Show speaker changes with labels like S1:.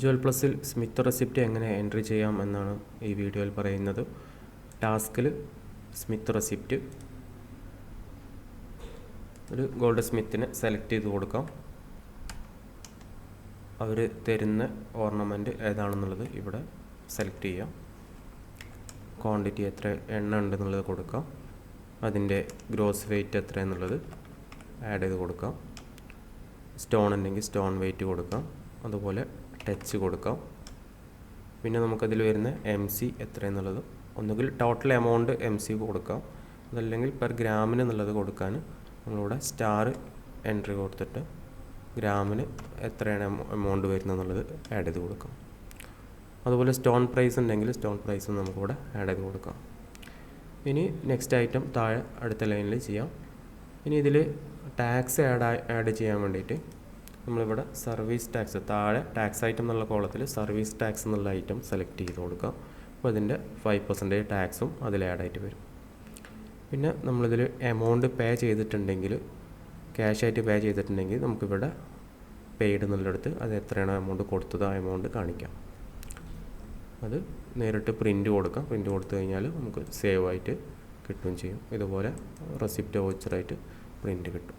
S1: Jual പ്ലസിൽ Smith receipt എങ്ങനെ entry ചെയ്യാം എന്നാണ് ഈ വീഡിയോയിൽ പറയുന്നത്. ടാസ്കിൽ സ്മിത്ത് റെസിപ്റ്റ് ഒരു ഗോൾഡ് സ്മിത്തിനെ സെലക്ട് ചെയ്ത് കൊടുക്കാം. അവർ തരുന്ന ഓർണമെൻറ്റ് ഏതാണെന്നുള്ളത് ഇവിടെ സെലക്ട് ചെയ്യാം. ക്വാണ്ടിറ്റി എത്ര എണ്ണ ഉണ്ടെന്നുള്ളത് കൊടുക്കാം. അതിൻ്റെ ഗ്രോസ് വെയ്റ്റ് എത്ര എന്നുള്ളത് ആഡ് ചെയ്ത് കൊടുക്കാം. സ്റ്റോൺ ഉണ്ടെങ്കിൽ സ്റ്റോൺ വെയ്റ്റ് കൊടുക്കാം. അതുപോലെ ടച്ച് കൊടുക്കാം. പിന്നെ നമുക്കതിൽ വരുന്ന MC എത്ര എന്നുള്ളത് ഒന്നുകിൽ ടോട്ടൽ എമൗണ്ട് MC കൊടുക്കാം. അതല്ലെങ്കിൽ പെർ ഗ്രാമിന് എന്നുള്ളത് കൊടുക്കാൻ നമ്മളിവിടെ സ്റ്റാർ എൻട്രി കൊടുത്തിട്ട് ഗ്രാമിന് എത്രയാണ് എമൗണ്ട് വരുന്നതെന്നുള്ളത് ആഡ് ചെയ്ത് കൊടുക്കാം. അതുപോലെ സ്റ്റോൺ പ്രൈസ് ഉണ്ടെങ്കിൽ സ്റ്റോൺ പ്രൈസ് നമുക്കിവിടെ ആഡ് ചെയ്ത് കൊടുക്കാം. ഇനി നെക്സ്റ്റ് ഐറ്റം താഴെ അടുത്ത ലൈനിൽ ചെയ്യാം. ഇനി ഇതിൽ ടാക്സ് ആഡ് ചെയ്യാൻ വേണ്ടിയിട്ട് നമ്മളിവിടെ സർവീസ് ടാക്സ് താഴെ ടാക്സ് ഐറ്റം എന്നുള്ള കോളത്തിൽ സർവീസ് ടാക്സ് എന്നുള്ള ഐറ്റം സെലക്ട് ചെയ്ത് കൊടുക്കാം. അപ്പോൾ അതിൻ്റെ 5% ടാക്സും അതിൽ ആഡായിട്ട് വരും. പിന്നെ നമ്മളിതിൽ എമൗണ്ട് പേ ചെയ്തിട്ടുണ്ടെങ്കിൽ ക്യാഷായിട്ട് പേ ചെയ്തിട്ടുണ്ടെങ്കിൽ നമുക്കിവിടെ പെയ്ഡ് എന്നുള്ളിടത്ത് അത് എത്രയാണ് എമൗണ്ട് കൊടുത്തത് ആ എമൗണ്ട് കാണിക്കാം. അത് നേരിട്ട് പ്രിൻ്റ് കൊടുക്കാം. പ്രിൻ്റ് കൊടുത്തു കഴിഞ്ഞാൽ നമുക്ക് സേവ് ആയിട്ട് കിട്ടുകയും ചെയ്യും. ഇതുപോലെ റെസിപ്റ്റ് വൗച്ചറായിട്ട് പ്രിൻ്റ് കിട്ടും.